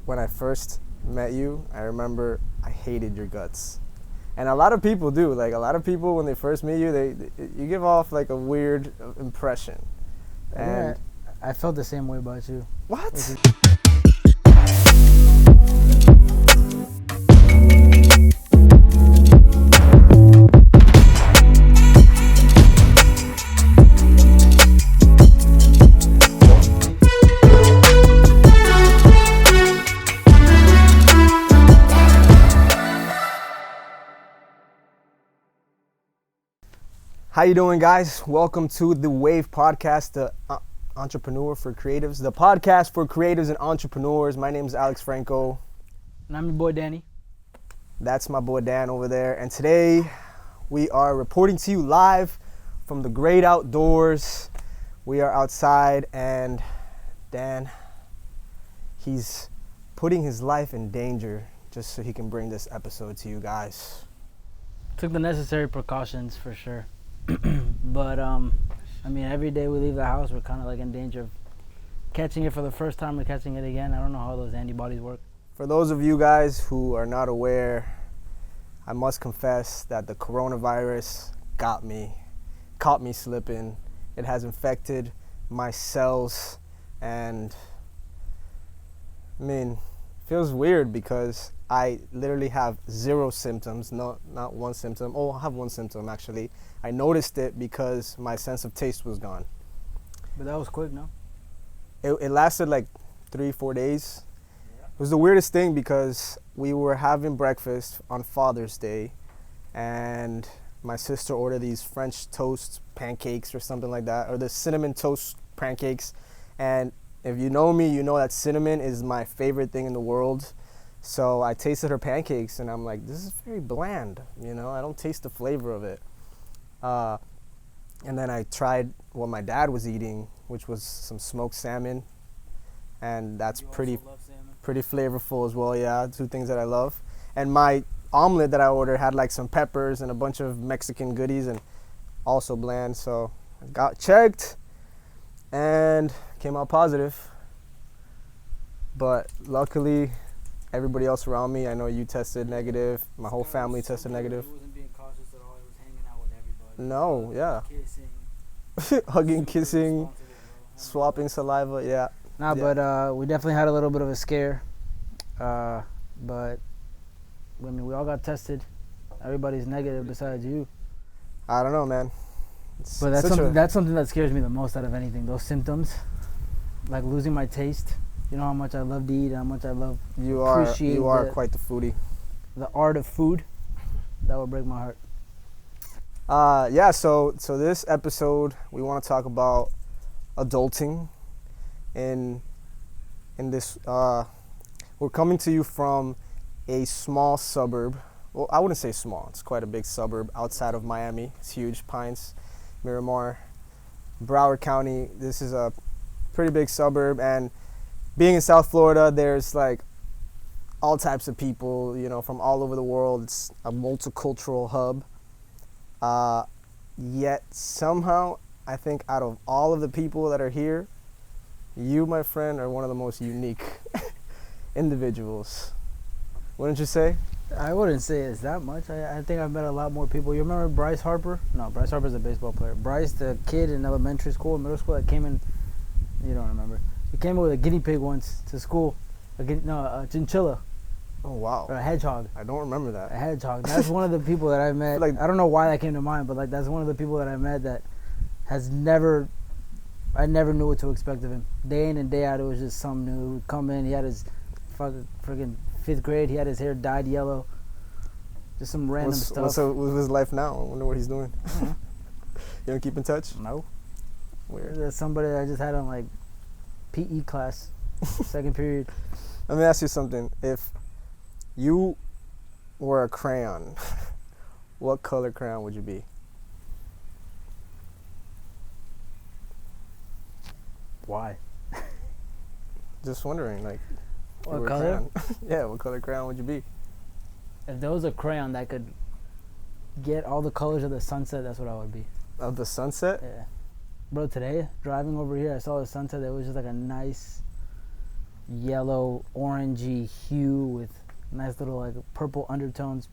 when I first met you, I remember I hated your guts. And a lot of people do. Like, a lot of people, when they first meet you, you give off, like, a weird impression. And I felt the same way about you. What? How you doing, guys? Welcome to the Wave Podcast, the Entrepreneur for Creatives, the podcast for creatives and entrepreneurs. My name is Alex Franco. And I'm your boy, Danny. That's my boy, Dan, over there. And today, we are reporting to you live from the great outdoors. We are outside, and Dan, he's putting his life in danger just so he can bring this episode to you guys. Took the necessary precautions, for sure. But I mean, every day we leave the house, we're kind of like in danger of catching it for the first time or catching it again. I don't know how those antibodies work. For those of you guys who are not aware, I must confess that the coronavirus caught me slipping. It has infected my cells, and I mean, it feels weird because I literally have zero symptoms, not one symptom. Oh, I have one symptom, actually. I noticed it because my sense of taste was gone. But that was quick, no? It lasted like 3-4 days. It was the weirdest thing because we were having breakfast on Father's Day, and my sister ordered these French toast pancakes or something like that, or the cinnamon toast pancakes. And if you know me, you know that cinnamon is my favorite thing in the world. So I tasted her pancakes, and I'm like, this is very bland, you know? I don't taste the flavor of it. And then I tried what my dad was eating, which was some smoked salmon, and that's pretty flavorful as well. Yeah, two things that I love. And my omelet that I ordered had like some peppers and a bunch of Mexican goodies, and also bland. So I got checked and came out positive. But luckily, everybody else around me, I know you tested negative. My whole family tested negative. He wasn't being cautious at all. He was hanging out with everybody. No, yeah. Kissing. Hugging, kissing, swapping saliva, yeah. Nah, Yeah. But we definitely had a little bit of a scare. But I mean, we all got tested. Everybody's negative besides you. I don't know, man. But that's something that scares me the most out of anything. Those symptoms, like losing my taste. You know how much I love to eat, how much I love You are quite the foodie. The art of food. That would break my heart. Yeah, so this episode we want to talk about adulting in this we're coming to you from a small suburb. Well, I wouldn't say small. It's quite a big suburb outside of Miami. It's huge. Pines, Miramar, Broward County. This is a pretty big suburb, and being in South Florida, there's like all types of people, you know, from all over the world. It's a multicultural hub. Yet somehow, I think out of all of the people that are here, you, my friend, are one of the most unique individuals. Wouldn't you say? I wouldn't say it's that much. I think I've met a lot more people. You remember Bryce Harper? No, Bryce Harper's a baseball player. Bryce, the kid in elementary school, middle school that came in, you don't remember. He came in with a guinea pig once to school. A chinchilla. Oh, wow. Or a hedgehog. I don't remember that. A hedgehog. That's one of the people that I've met. I don't know why that came to mind, but like that's one of the people that I met that has never. I never knew what to expect of him. Day in and day out, it was just something new. He would come in. He had his friggin' 5th grade. He had his hair dyed yellow. Just some random stuff. What's his life now? I wonder what he's doing. You don't keep in touch? No. Weird. There's somebody that I just had on like PE class, second period. Let me ask you something. If you were a crayon, what color crayon would you be? Why? Just wondering, like, what color? Yeah, what color crayon would you be? If there was a crayon that could get all the colors of the sunset, that's what I would be. Of the sunset? Yeah. Bro, today, driving over here, I saw the sunset. It was just like a nice yellow, orangey hue with nice little like purple undertones.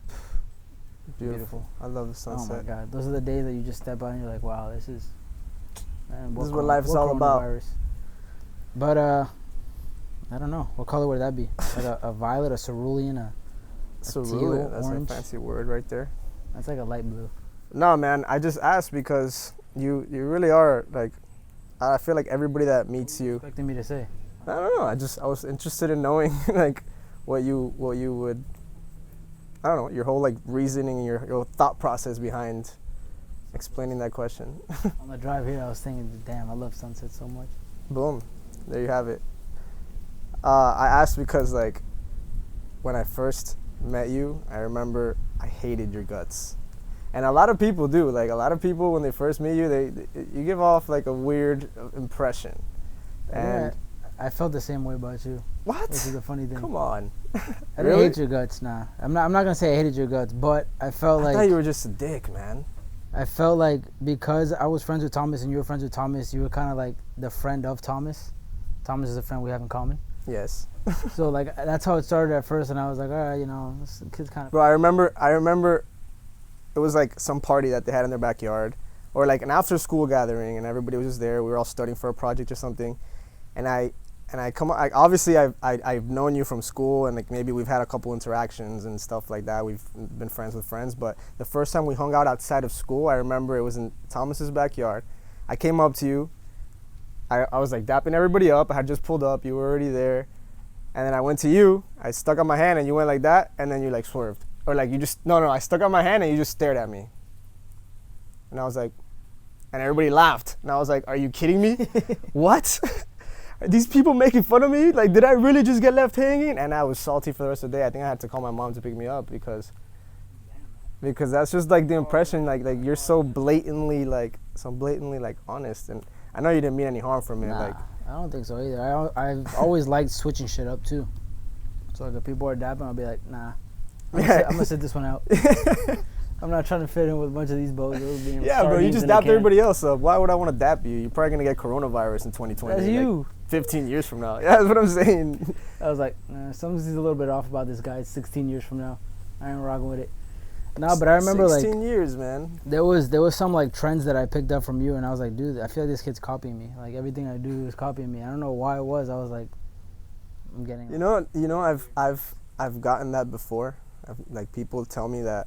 Beautiful. I love the sunset. Oh my God, those are the days that you just step out and you're like, wow, this is what life is all about. But I don't know. What color would that be? Like a violet, a cerulean, a cerulean. That's orange? a fancy word right there. That's like a light blue. No, man. I just asked because you really are like. I feel like everybody that meets you. Expecting me to say? I don't know. I was interested in knowing like what you would. I don't know, your whole like reasoning and your thought process behind explaining that question. On the drive here, I was thinking, damn, I love sunset so much. Boom, there you have it. I asked because like when I first met you, I remember I hated your guts, and a lot of people do. Like a lot of people when they first meet you, you give off like a weird impression. And I felt the same way about you. What? Which is a funny thing. Come on. I didn't hate your guts, nah. I'm not gonna say I hated your guts, but I felt like I thought you were just a dick, man. I felt like because I was friends with Thomas and you were friends with Thomas, you were kind of like the friend of Thomas. Thomas is a friend we have in common. Yes. So like that's how it started at first, and I was like, all right, you know, this kid's kind of. Bro, I remember, it was like some party that they had in their backyard, or like an after-school gathering, and everybody was just there. We were all studying for a project or something, and obviously I've known you from school, and like maybe we've had a couple interactions and stuff like that. We've been friends with friends, but the first time we hung out outside of school, I remember it was in Thomas's backyard. I came up to you. I was like dapping everybody up. I had just pulled up. You were already there, and then I went to you. I stuck out my hand, and you went like that, and then you like swerved, or like you just no. I stuck out my hand, and you just stared at me, and I was like, and everybody laughed, and I was like, are you kidding me? What? Are these people making fun of me? Like, did I really just get left hanging? And I was salty for the rest of the day. I think I had to call my mom to pick me up because that's just like the impression, like you're so blatantly honest, and I know you didn't mean any harm from it. Nah, like, I don't think so either. I've always liked switching shit up too. So like if people are dapping, I'll be like, nah, I'm gonna sit this one out. I'm not trying to fit in with a bunch of these bozos. Yeah, bro, you just dapped everybody else up. Why would I want to dap you? You're probably gonna get coronavirus in 2020. That's you. Like 15 years from now. Yeah, that's what I'm saying. I was like, something's a little bit off about this guy. It's 16 years from now. I ain't rocking with it. No, but I remember 16 years, man. There was some like trends that I picked up from you, and I was like, dude, I feel like this kid's copying me. Like everything I do is copying me. I don't know why it was. I was like, I'm getting. You know, I've gotten that before. Like people tell me that,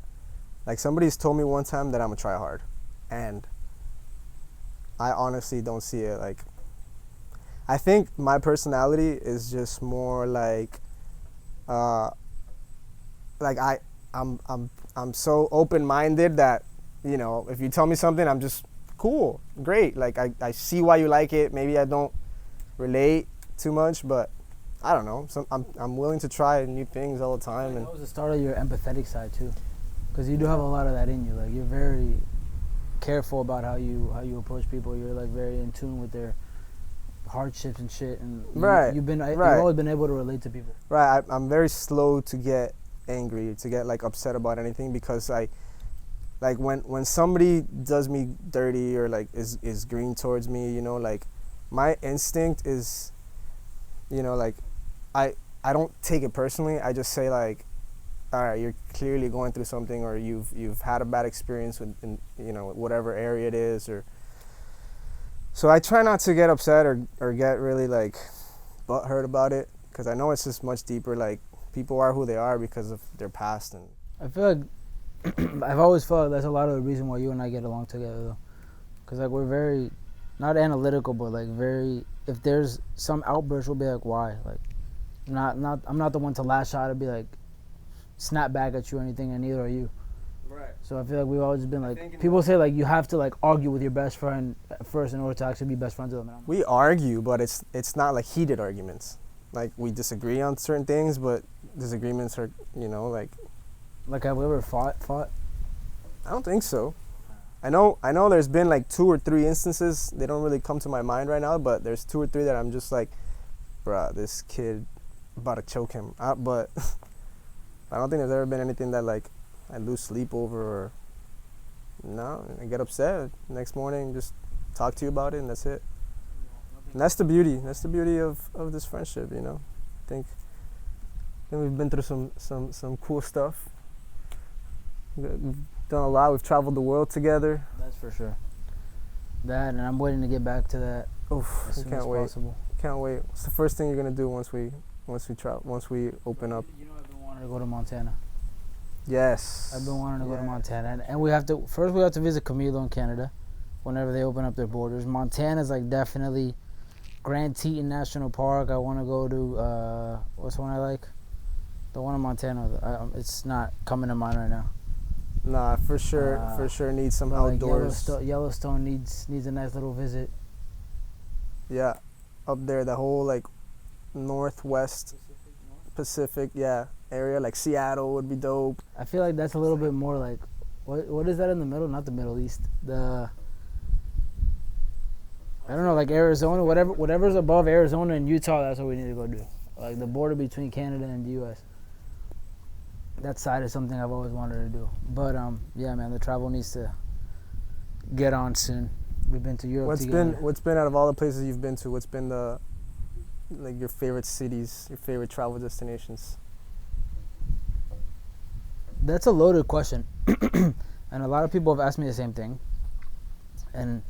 like somebody's told me one time that I'm a tryhard, and I honestly don't see it. Like, I think my personality is just more like I'm so open-minded that, you know, if you tell me something, I'm just cool, great. Like I see why you like it. Maybe I don't relate too much, but I don't know. I'm willing to try new things all the time. And that was the start of your empathetic side too, because you do have a lot of that in you. Like you're very careful about how you approach people. You're like very in tune with their hardships and shit. And you've always been able to relate to people. Right. I'm very slow to get angry, to get like upset about anything, because like when somebody does me dirty or like is green towards me, you know, like my instinct is, you know, like I don't take it personally. I just say like, all right, you're clearly going through something, or you've had a bad experience with, you know, whatever area it is, or so I try not to get upset or get really like butthurt about it, because I know it's just much deeper. Like people are who they are because of their past, and I feel like I've always felt like that's a lot of the reason why you and I get along together though, because like we're very not analytical, but like very, if there's some outburst, we'll be like, why? Like I'm not the one to lash out and be like snap back at you or anything, and neither are you. Right. So I feel like we've always been like, people say like you have to like argue with your best friend first in order to actually be best friends with them. We argue, but it's not like heated arguments. Like we disagree on certain things, but disagreements are, you know, like have we ever fought? I don't think so. I know there's been like 2 or 3 instances. They don't really come to my mind right now, but there's 2 or 3 that I'm just like, bruh, this kid about to choke him. But I don't think there's ever been anything that like I lose sleep over, or no, I get upset. Next morning, just talk to you about it, and that's it. And that's the beauty. That's the beauty of this friendship, you know. think we've been through some cool stuff. We've done a lot. We've traveled the world together. That's for sure. That, and I'm waiting to get back to that as soon as possible. Can't wait. What's the first thing you're gonna do once we open up? You know, I've been wanting to go to Montana. Yes. I've been wanting to go to Montana, and we have to visit Camilo in Canada, whenever they open up their borders. Montana's like definitely Grand Teton National Park. I want to go to what's the one I like? The one in Montana. It's not coming to mind right now. Nah, for sure needs some outdoors. Yellowstone needs a nice little visit. Yeah, up there, the whole like northwest Pacific, area, like Seattle would be dope. I feel like that's a little bit more like, what is that in the middle? Not the Middle East. I don't know, like Arizona, whatever's above Arizona and Utah. That's what we need to go do. Like the border between Canada and the U.S. That side is something I've always wanted to do. But yeah, man, the travel needs to get on soon. We've been to Europe together. What's been out of all the places you've been to? What's been your favorite cities, your favorite travel destinations? That's a loaded question, and a lot of people have asked me the same thing. And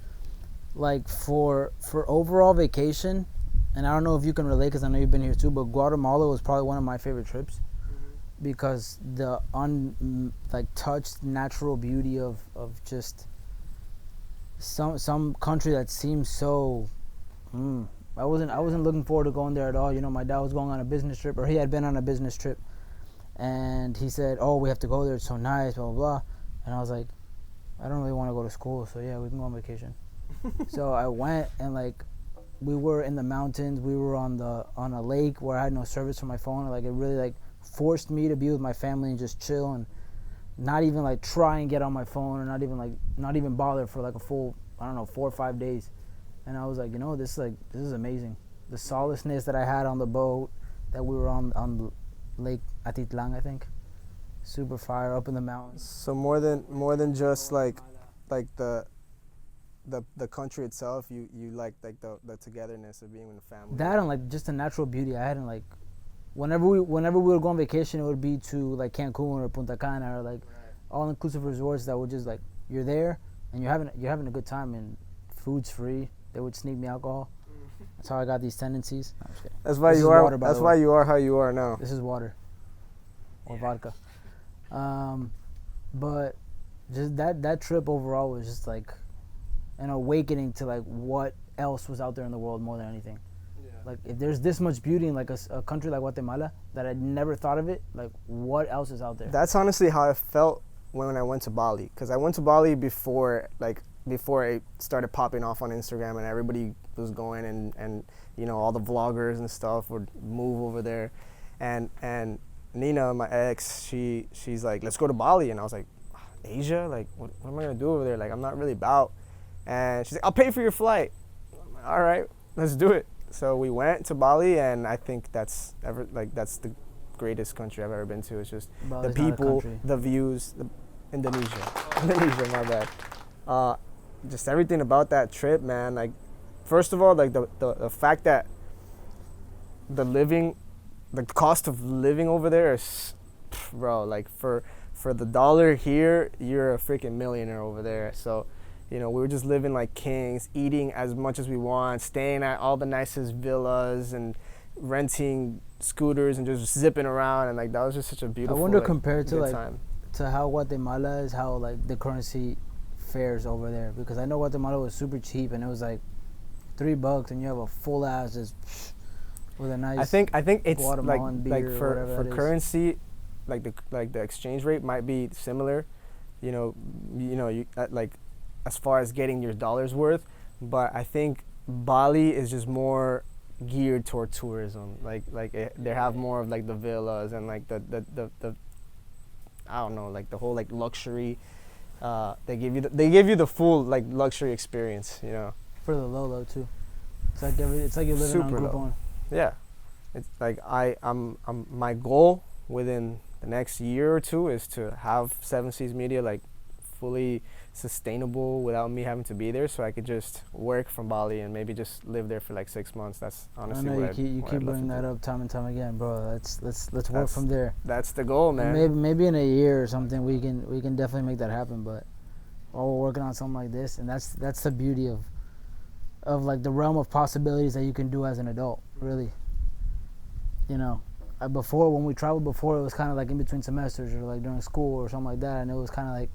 like for overall vacation, and I don't know if you can relate because I know you've been here too, but Guatemala was probably one of my favorite trips. Because the touched natural beauty of just some country that seems so I wasn't looking forward to going there at all. You know, my dad was going on a business trip, or he had been on a business trip, and he said, "Oh, we have to go there, it's so nice, blah blah blah." And I was like, I don't really want to go to school, so yeah, we can go on vacation. So I went, and like we were in the mountains, we were on a lake where I had no service for my phone, and like it really like forced me to be with my family and just chill and not even like try and get on my phone, or not even bother for like a full, I don't know, 4 or 5 days. And I was like, you know, this is amazing. The solaceness that I had on the boat that we were on Lake Atitlan, I think. Super fire up in the mountains. So more than just like the country itself, you like the togetherness of being with the family. That and like just the natural beauty I had, and like whenever we would go on vacation, it would be to like Cancun or Punta Cana or like all inclusive resorts that would just like, you're there and you're having a good time, and food's free. They would sneak me alcohol. That's how I got these tendencies. No, I'm just kidding. That's why you are. Water, that's why you are how you are now. This is water or vodka. But just that trip overall was just like an awakening to like what else was out there in the world more than anything. Yeah. Like if there's this much beauty in like a country like Guatemala that I'd never thought of it, like what else is out there? That's honestly how I felt when I went to Bali, because I went to Bali before it started popping off on Instagram and everybody was going, and you know, all the vloggers and stuff would move over there, and Nina, my ex, she's like, let's go to Bali, and I was like, Asia, like what am I gonna do over there? Like I'm not really about. And she's like, I'll pay for your flight. Like, all right, let's do it. So we went to Bali, and I think that's the greatest country I've ever been to. It's just Bali's the people, the views, Indonesia, my bad. Just everything about that trip, man. Like, first of all, like the fact that the cost of living over there is, bro, like for the dollar here, you're a freaking millionaire over there. So, you know, we were just living like kings, eating as much as we want, staying at all the nicest villas and renting scooters and just zipping around, and like that was just such a beautiful. I wonder, compared to time. To how Guatemala is, how like the currency fares over there, because I know Guatemala was super cheap and it was like $3 and you have a full ass just with a nice. I think it's Guatemalan like beer for currency, like the exchange rate might be similar, you know you like as far as getting your dollar's worth, but I think Bali is just more geared toward tourism. They have more of like the villas and like the I don't know, like the whole like luxury. They give you the full like luxury experience, you know. For the low too. It's like you're living on Groupon. Yeah, it's like I'm my goal within the next year or two is to have SevenSeas Media like fully sustainable without me having to be there, so I could just work from Bali and maybe just live there for like 6 months. That's honestly I know what you keep bringing that up time and time again, bro. Let's work from there. That's the goal, man. Maybe in a year or something we can definitely make that happen. But while we're working on something like this, and that's the beauty of like the realm of possibilities that you can do as an adult, really. You know, before when we traveled before, it was kind of like in between semesters or like during school or something like that, and it was kind of like,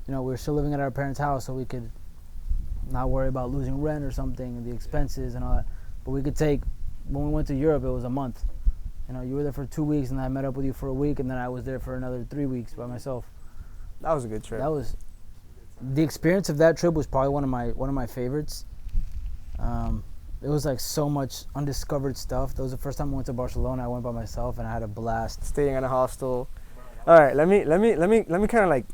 you know, we were still living at our parents' house, so we could not worry about losing rent or something, the expenses and all that. But we could take, when we went to Europe, it was a month. You know, you were there for 2 weeks, and then I met up with you for a week, and then I was there for another 3 weeks by myself. That was a good trip. The experience of that trip was probably one of my favorites. It was like so much undiscovered stuff. That was the first time I went to Barcelona. I went by myself and I had a blast. Staying in a hostel. All right, let me kind of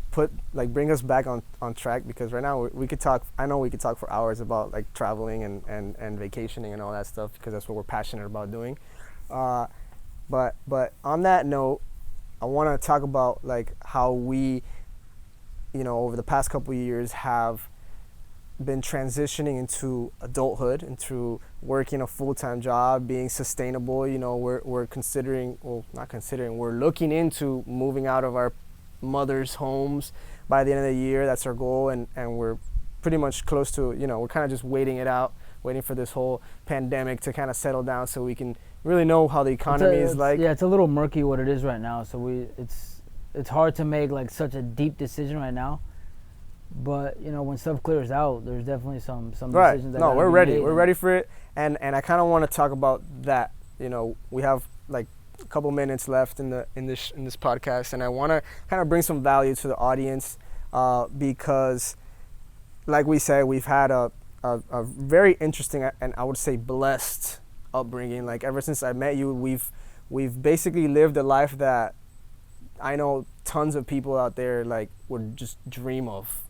like bring us back on track, because right now we could talk. I know we could talk for hours about like traveling and vacationing and all that stuff, because that's what we're passionate about doing. But on that note, I want to talk about like how we, you know, over the past couple of years have been transitioning into adulthood, into working a full-time job, being sustainable. You know, we're considering, well, not considering, we're looking into moving out of our mother's homes by the end of the year. That's our goal, and we're pretty much close to, you know, we're kind of just waiting it out, waiting for this whole pandemic to kind of settle down so we can really know how the economy is like. Yeah, it's a little murky what it is right now, so it's hard to make like such a deep decision right now. But you know, when stuff clears out, there's definitely some right. decisions that no, we're ready. made. We're ready for it, and I kind of want to talk about that. You know, we have like a couple minutes left in this podcast, and I want to kind of bring some value to the audience, because, like we said, we've had a very interesting and I would say blessed upbringing. Like ever since I met you, we've basically lived a life that I know tons of people out there like would just dream of.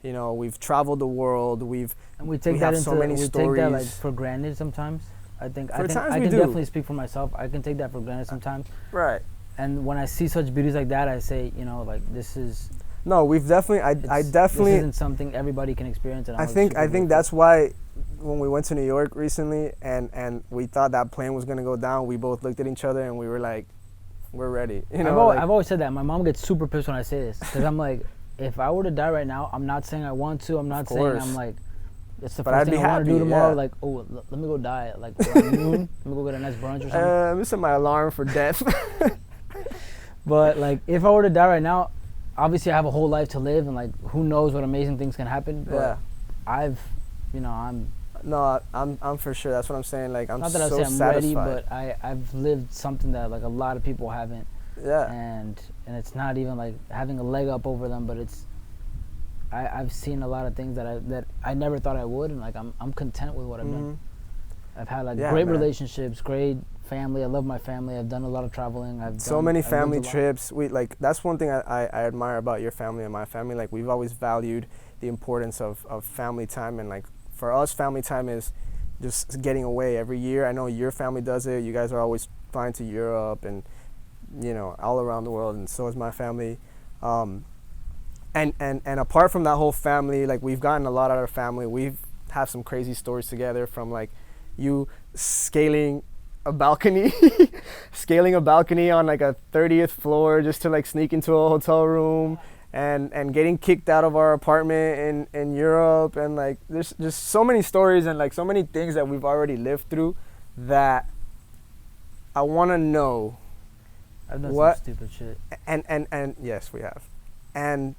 You know, we've traveled the world. We have so many stories. Take that like for granted sometimes. I can definitely speak for myself. I can take that for granted sometimes. Right. And when I see such beauties like that, I say, you know, like this is. No, we've definitely. I definitely. This isn't something everybody can experience. And I think that's why when we went to New York recently and we thought that plane was gonna go down, we both looked at each other and we were like, we're ready. You know. I've always said that. My mom gets super pissed when I say this, because I'm like, if I were to die right now, I'm not saying I want to. I'm not saying I'm like, it's the first thing I want to do tomorrow. Yeah. Like, oh, let me go die at like around noon. Let me go get a nice brunch or something. Let me set my alarm for death. But like, if I were to die right now, obviously I have a whole life to live, and like, who knows what amazing things can happen. But yeah. I'm for sure. That's what I'm saying. Like, I'm not that so I say I'm satisfied. Ready, but I've lived something that like a lot of people haven't. Yeah. And it's not even like having a leg up over them, but it's I've seen a lot of things that I never thought I would, and like I'm content with what I've done. I've had like great relationships, great family. I love my family. I've done a lot of traveling. So many family trips. That's one thing I admire about your family and my family. Like, we've always valued the importance of family time, and like for us, family time is just getting away every year. I know your family does it. You guys are always flying to Europe and, you know, all around the world, and so is my family. And apart from that whole family, like, we've gotten a lot out of our family. We've have some crazy stories together, from like you scaling a balcony on like a 30th floor just to like sneak into a hotel room, and getting kicked out of our apartment in Europe, and like there's just so many stories and like so many things that we've already lived through that I want to know. I've done some stupid shit. And yes, we have. And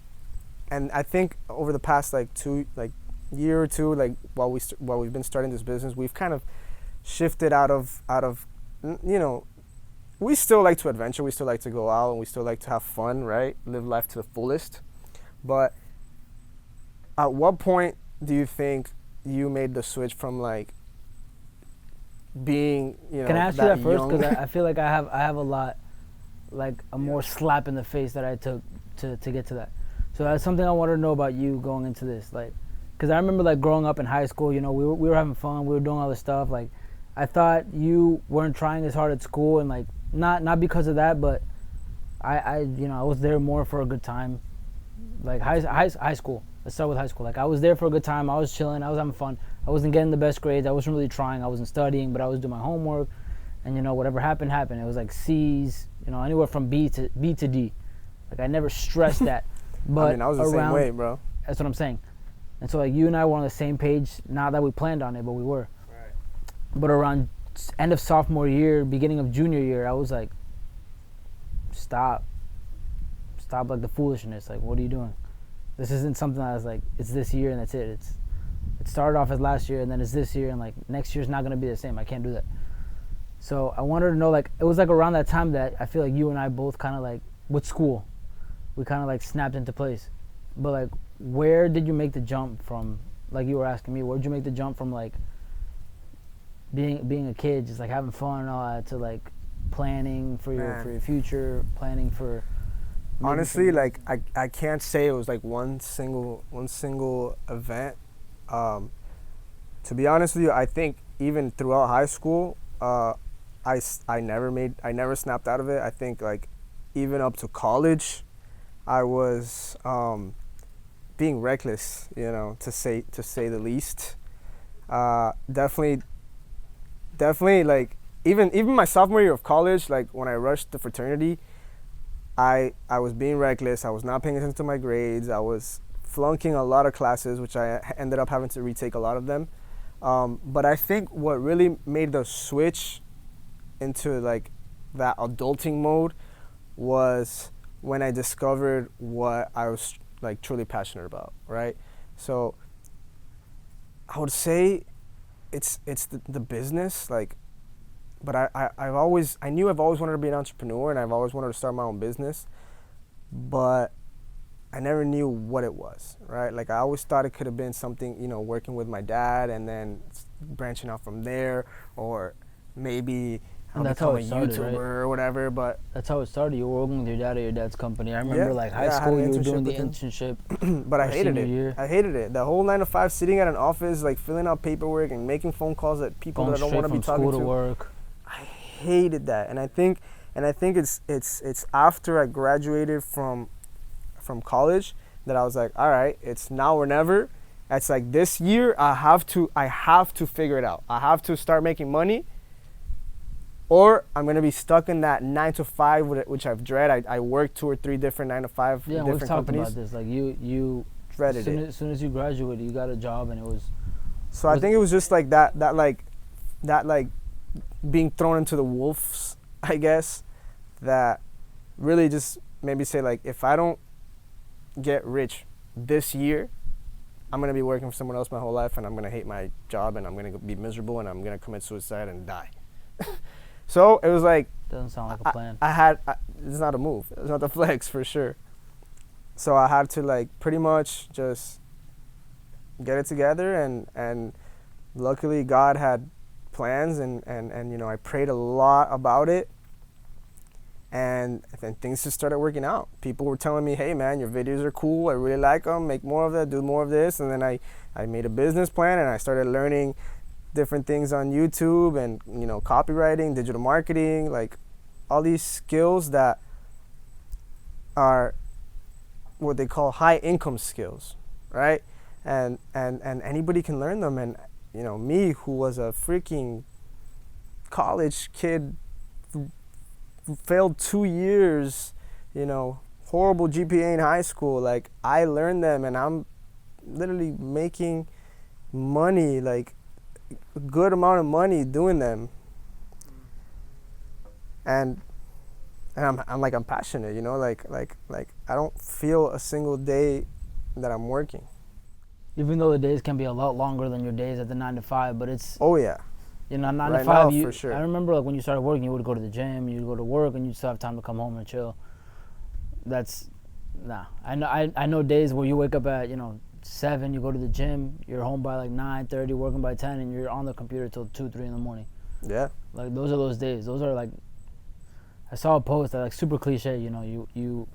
I think over the past like year or two, like while we've been starting this business, we've kind of shifted out of you know, we still like to adventure, we still like to go out, and we still like to have fun, right? Live life to the fullest. But at what point do you think you made the switch from like being, you know, can I ask you that first? Because I feel like I have a lot, like a more slap in the face that I took to get to that. So that's something I wanted to know about you going into this, like, because I remember like growing up in high school, you know, we were having fun, we were doing all this stuff. Like, I thought you weren't trying as hard at school, and like not because of that, but I you know, I was there more for a good time. Like high school. Let's start with high school. Like I was there for a good time. I was chilling. I was having fun. I wasn't getting the best grades. I wasn't really trying. I wasn't studying, but I was doing my homework. And whatever happened. It was like C's. Anywhere from B to D. Like I never stressed that. But I was the same way, bro. That's what I'm saying. And so like you and I were on the same page. Not that we planned on it, but we were. Right. But around end of sophomore year, beginning of junior year, I was like, stop like the foolishness. Like, what are you doing? This isn't something that I was like, it's this year and that's it. It started off as last year and then it's this year and like next year's not gonna be the same. I can't do that. So I wanted to know, like, it was like around that time that I feel like you and I both kind of like with school, we kind of like snapped into place. But like, where did you make the jump from? Like you were asking me, where did you make the jump from like being a kid, just like having fun and all that, to like planning for your future, planning for. Honestly, like I can't say it was like one single event. To be honest with you, I think even throughout high school, I never snapped out of it. I think like even up to college, I was being reckless, to say the least. Definitely like even my sophomore year of college, like when I rushed the fraternity, I was being reckless. I was not paying attention to my grades. I was flunking a lot of classes, which I ended up having to retake a lot of them. But I think what really made the switch into like that adulting mode was when I discovered what I was like truly passionate about, right? So I would say it's the business, like, but I knew I've always wanted to be an entrepreneur and I've always wanted to start my own business, but I never knew what it was, right? Like I always thought it could have been something, working with my dad and then branching out from there, or maybe I'll become a YouTuber, right? Or whatever. But that's how it started. You were working with your dad at your dad's company. I remember high school, you were doing the internship. But I hated it. I hated it. The whole 9 to 5, sitting at an office, like filling out paperwork and making phone calls at people that I don't want to be talking to. Going straight from school to work. I hated that, and I think it's after I graduated from college that I was like, all right, it's now or never. It's like this year I have to figure it out. I have to start making money, or I'm gonna be stuck in that 9 to 5, which I've dread. I worked 2 or 3 different 9 to 5 different companies. Yeah, we've talked about this. Like you dreaded it. As soon as you graduated, you got a job, and it was. So I think it was just like that being thrown into the wolves, I guess, that really just made me say, like, if I don't get rich this year, I'm going to be working for someone else my whole life, and I'm going to hate my job, and I'm going to be miserable, and I'm going to commit suicide and die. So it was like, doesn't sound like a plan. It's not a move. It's not the flex for sure. So I had to like pretty much just get it together, and luckily God had plans, and I prayed a lot about it, and then things just started working out. People were telling me, hey man, your videos are cool, I really like them, make more of that, do more of this. And then I made a business plan, and I started learning different things on YouTube, and copywriting, digital marketing, like all these skills that are what they call high income skills, right? And anybody can learn them. And me, who was a freaking college kid, failed 2 years, horrible GPA in high school, like I learned them, and I'm literally making money, like a good amount of money doing them. And I'm passionate, like I don't feel a single day that I'm working. Even though the days can be a lot longer than your days at the 9 to 5, but it's. Oh yeah. 9 right to 5. Now, for sure. I remember like when you started working, you would go to the gym, you'd go to work, and you'd still have time to come home and chill. I know days where you wake up at 7, you go to the gym, you're home by like 9:30, working by 10, and you're on the computer till 2, 3 in the morning. Yeah. Like those are those days. Those are like. I saw a post that like super cliche. You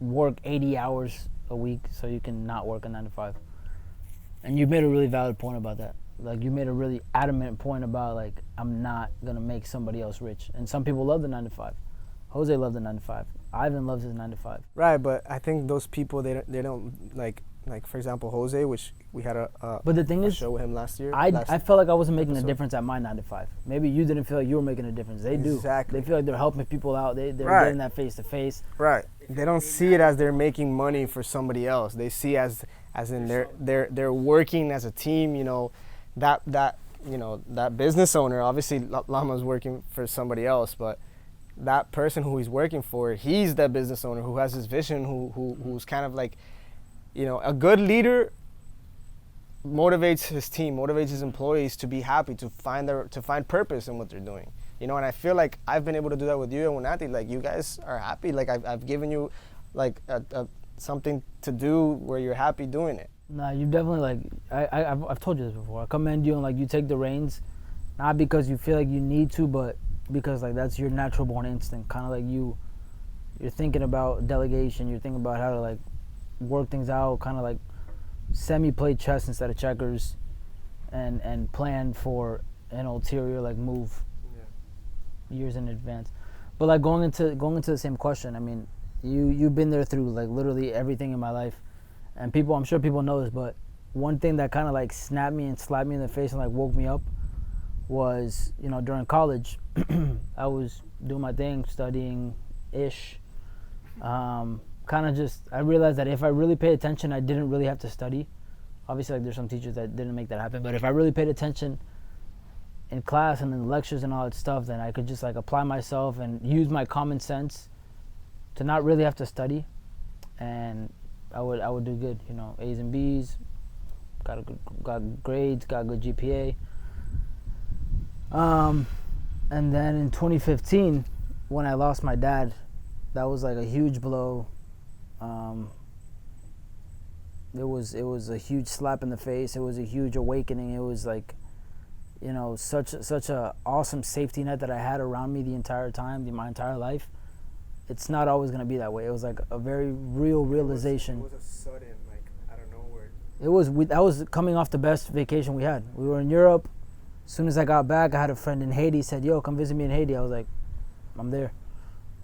work 80 hours a week so you can not work a 9 to 5. And you made a really valid point about that. Like you made a really adamant point about like I'm not gonna make somebody else rich. And some people love the 9 to 5. Jose loved the 9 to 5. Ivan loves his 9 to 5. Right, but I think those people they don't like for example Jose, which we had a but the thing is, show with him last year. I felt like I wasn't making episode. A difference at my 9 to 5. Maybe you didn't feel like you were making a difference. They do. Exactly. They feel like they're helping people out. They're right. getting that face to face. Right. They don't see it as they're making money for somebody else. They see as in they're working as a team. You know, that business owner. Obviously, Llama's working for somebody else, but that person who he's working for, he's that business owner who has his vision, who's kind of like, you know, a good leader motivates his team, motivates his employees to be happy, to find purpose in what they're doing. You know, and I feel like I've been able to do that with you and with Nati. Like, you guys are happy. Like, I've given you like something to do where you're happy doing it. Nah, you definitely, like, I've told you this before. I commend you and, like, you take the reins, not because you feel like you need to, but because, like, that's your natural born instinct. Kind of like you're thinking about delegation. You're thinking about how to, like, work things out, kind of like semi-play chess instead of checkers, and plan for an ulterior, like, move years in advance. But, like, going into the same question, I mean, you've been there through, like, literally everything in my life. And I'm sure people know this, but one thing that kind of, like, snapped me and slapped me in the face and, like, woke me up was, you know, during college, I was doing my thing, studying-ish. Kind of just, I realized that if I really paid attention, I didn't really have to study. Obviously, like, there's some teachers that didn't make that happen, but if I really paid attention in class and in the lectures and all that stuff, then I could just, like, apply myself and use my common sense to not really have to study, and I would do good, you know, A's and B's, got grades, got a good GPA. And then in 2015, when I lost my dad, that was like a huge blow. It was a huge slap in the face. It was a huge awakening. It was like, you know, such a awesome safety net that I had around me the entire time, my entire life. It's not always gonna be that way. It was like a very real realization. It was a sudden, like, out of nowhere. That was coming off the best vacation we had. We were in Europe. As soon as I got back, I had a friend in Haiti. Said, "Yo, come visit me in Haiti." I was like, "I'm there."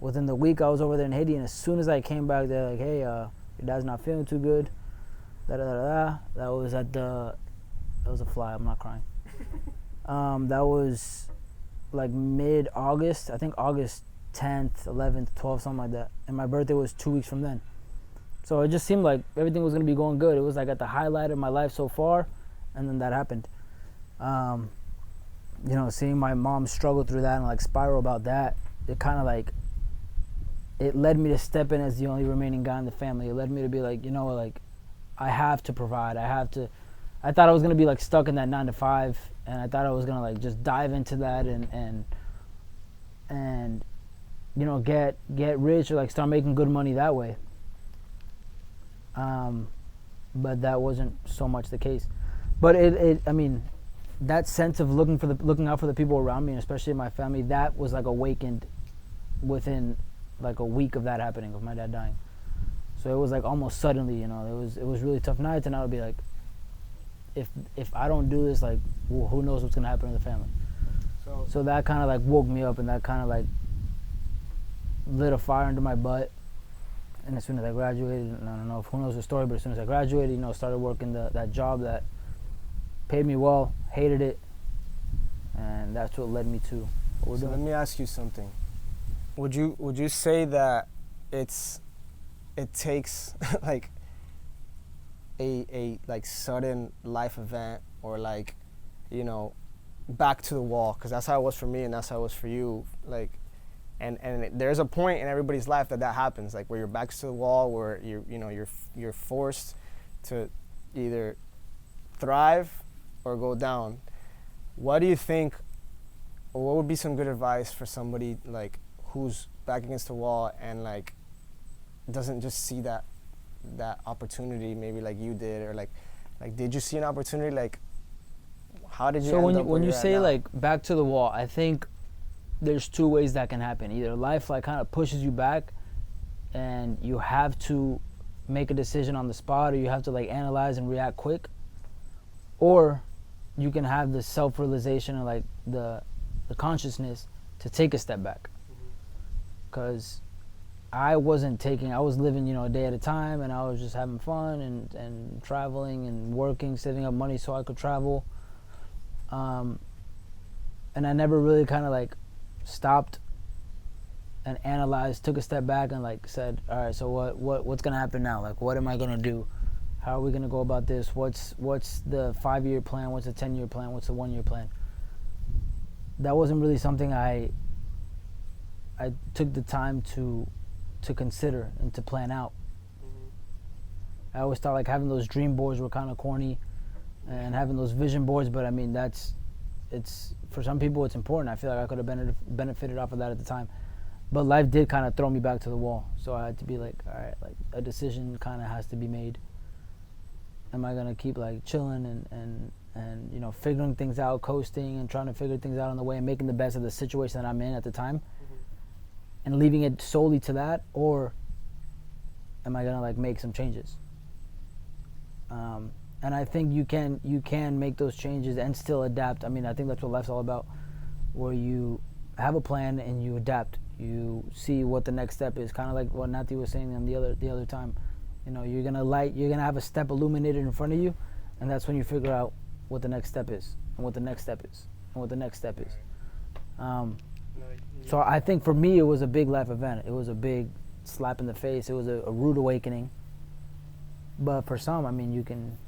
Within the week, I was over there in Haiti, and as soon as I came back, they're like, "Hey, your dad's not feeling too good." Da da da da. That was a fly. I'm not crying. That was like mid-August. I think August 10th, 11th, 12th, something like that. And my birthday was 2 weeks from then. So it just seemed like everything was going to be going good. It was like at the highlight of my life so far, and then that happened. You know, seeing my mom struggle through that and, like, spiral about that, it kind of, like, it led me to step in as the only remaining guy in the family. It led me to be like, you know, like, I have to provide. I thought I was going to be, like, stuck in that 9 to 5, and I thought I was going to, like, just dive into that and you know, get rich or, like, start making good money that way. But that wasn't so much the case. But I mean, that sense of looking out for the people around me, and especially my family, that was, like, awakened within, like, a week of that happening, of my dad dying. So it was, like, almost suddenly, you know, it was really tough nights, and I would be like, if I don't do this, like, well, who knows what's gonna happen in the family. So that kind of, like, woke me up, and that kind of, like, lit a fire under my butt. And as soon as I graduated, I don't know if who knows the story, but as soon as I graduated, you know, started working that job that paid me well, hated it, and that's what led me to what we're doing. Let me ask you something. Would you say that it takes like a like sudden life event, or, like, you know, back to the wall? Because that's how it was for me, and that's how it was for you. Like, and there's a point in everybody's life that happens, like, where your back's to the wall, where you're forced to either thrive or go down. What do you think, or what would be some good advice for somebody, like, who's back against the wall and, like, doesn't just see that opportunity, maybe like you did, or like did you see an opportunity? Like, how did you so end up when you say now? Like, back to the wall, I think there's two ways that can happen. Either life, like, kind of pushes you back and you have to make a decision on the spot, or you have to, like, analyze and react quick, or you can have the self-realization and, like, the consciousness to take a step back. because I was living, a day at a time, and I was just having fun and traveling and working, saving up money so I could travel. And I never really kind of like stopped and analyzed, took a step back and like said, all right, so what's going to happen now? Like, what am I going to do? How are we going to go about this? What's the 5-year plan? What's the 10-year plan? What's the 1-year plan? That wasn't really something I took the time to consider and to plan out. I always thought like having those dream boards were kind of corny, and having those vision boards, but I mean it's for some people it's important. I feel like I could have benefited off of that at the time, but life did kind of throw me back to the wall. So I had to be like, all right, like a decision kind of has to be made. Am I gonna keep like chilling and figuring things out, coasting and trying to figure things out on the way and making the best of the situation that I'm in at the time, and leaving it solely to that, or am I gonna like make some changes? And I think you can make those changes and still adapt. I mean, I think that's what life's all about, where you have a plan and you adapt. You see what the next step is, kind of like what Nati was saying on the other time. You're gonna have a step illuminated in front of you, and that's when you figure out what the next step is, and what the next step is, and what the next step is. So I think for me, it was a big life event. It was a big slap in the face. It was a rude awakening. But for some, I mean,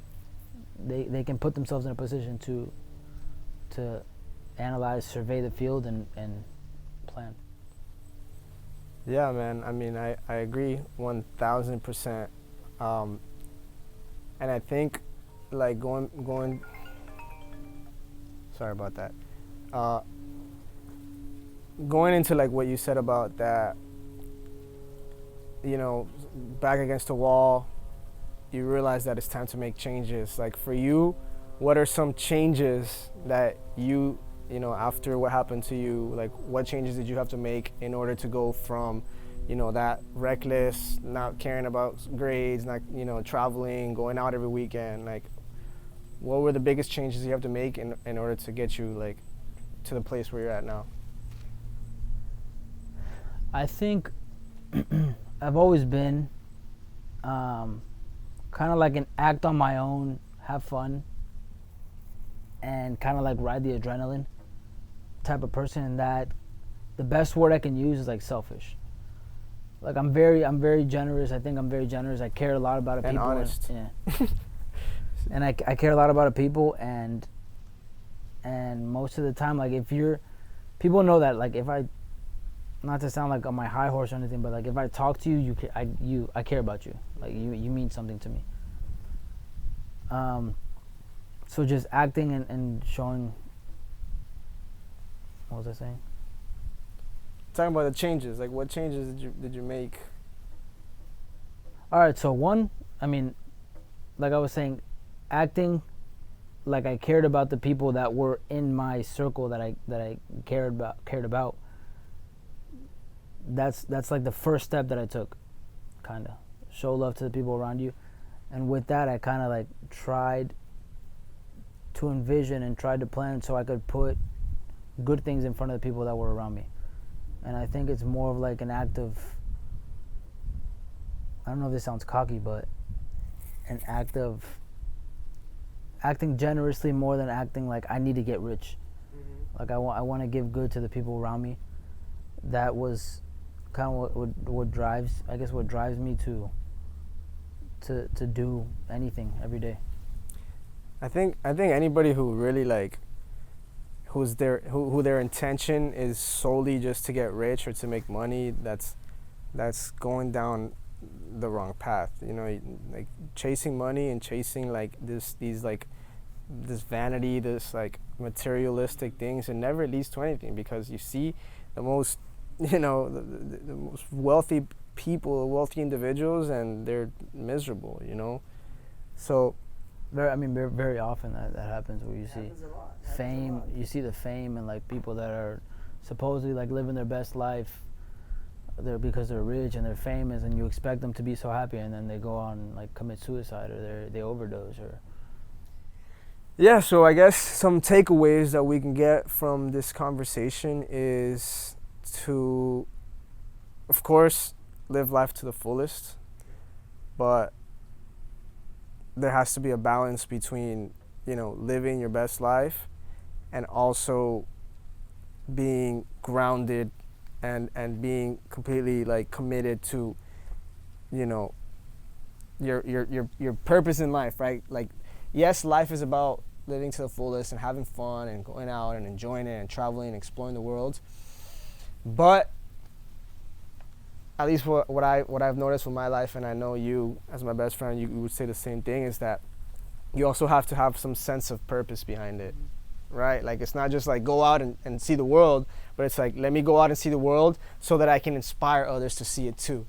they can put themselves in a position to analyze, survey the field, and plan. Yeah, man. I mean, I agree 1,000%. And I think, like, going. Sorry about that. Going into like what you said about that, back against the wall, you realize that it's time to make changes. Like for you, what are some changes that you after what happened to you, like what changes did you have to make in order to go from that reckless, not caring about grades, not traveling, going out every weekend, like what were the biggest changes you have to make in order to get you like to the place where you're at now? I think I've always been kind of like an act on my own, have fun, and kind of like ride the adrenaline type of person, and that the best word I can use is like selfish. Like I'm very generous. I think I'm very generous. I care a lot about people. And honest. And I care a lot about people, and most of the time, like people know that, like if I, not to sound like on my high horse or anything, but like if I talk to you, I care about you. Like you mean something to me. So just acting and showing. What was I saying? Talking about the changes. Like what changes did you make? All right. So one, I mean, like I was saying, acting like I cared about the people that were in my circle that I cared about. That's like the first step that I took, kind of show love to the people around you, and with that I kind of like tried to envision and tried to plan so I could put good things in front of the people that were around me. And I think it's more of like an act of, I don't know if this sounds cocky, but an act of acting generously more than acting like I need to get rich. Mm-hmm. Like I want to give good to the people around me. That was kind of what drives me to do anything every day. I think anybody who really like who their intention is solely just to get rich or to make money, that's going down the wrong path. Like chasing money and chasing like this vanity, this like materialistic things, it never leads to anything, because you see the most the most wealthy people, wealthy individuals, and they're miserable, so very often that happens, where you see fame, you see the fame and like people that are supposedly like living their best life because they're rich and they're famous, and you expect them to be so happy, and then they go on and like commit suicide, or they overdose, or yeah. So I guess some takeaways that we can get from this conversation is to of course, live life to the fullest, but there has to be a balance between, living your best life and also being grounded and being completely like committed to, your purpose in life, right? Like, yes, life is about living to the fullest and having fun and going out and enjoying it and traveling and exploring the world. But at least what I've noticed with my life, and I know you as my best friend, you would say the same thing, is that you also have to have some sense of purpose behind it, right? Like, it's not just like go out and see the world, but it's like, let me go out and see the world so that I can inspire others to see it too.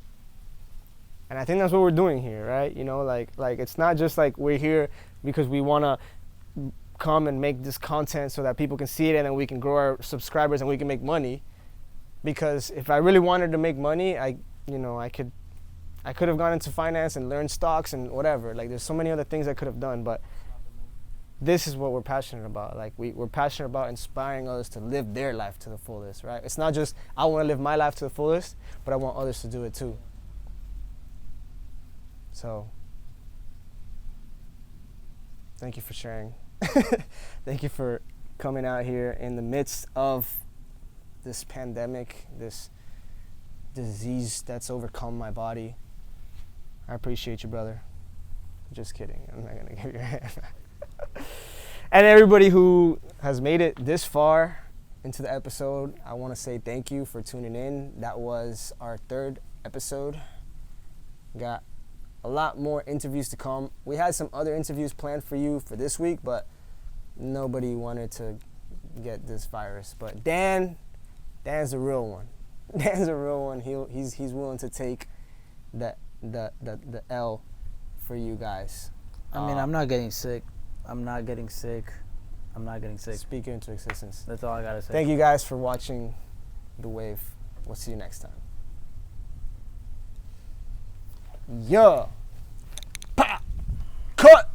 And I think that's what we're doing here, right? Like it's not just like we're here because we want to come and make this content so that people can see it and then we can grow our subscribers and we can make money. Because if I really wanted to make money, I could have gone into finance and learned stocks and whatever. Like, there's so many other things I could have done, but this is what we're passionate about. Like, we're passionate about inspiring others to live their life to the fullest, right? It's not just I want to live my life to the fullest, but I want others to do it too. So, thank you for sharing. Thank you for coming out here in the midst of this pandemic, this disease that's overcome my body. I appreciate you, brother. Just kidding. I'm not going to give you a hand. And everybody who has made it this far into the episode, I want to say thank you for tuning in. That was our 3rd episode. Got a lot more interviews to come. We had some other interviews planned for you for this week, but nobody wanted to get this virus. But Dan's a real one. Dan's a real one. He's willing to take the L for you guys. I mean, I'm not getting sick. I'm not getting sick. Speak it into existence. That's all I gotta say. Thank you guys for watching The Wave. We'll see you next time. Yeah. Pa! Cut!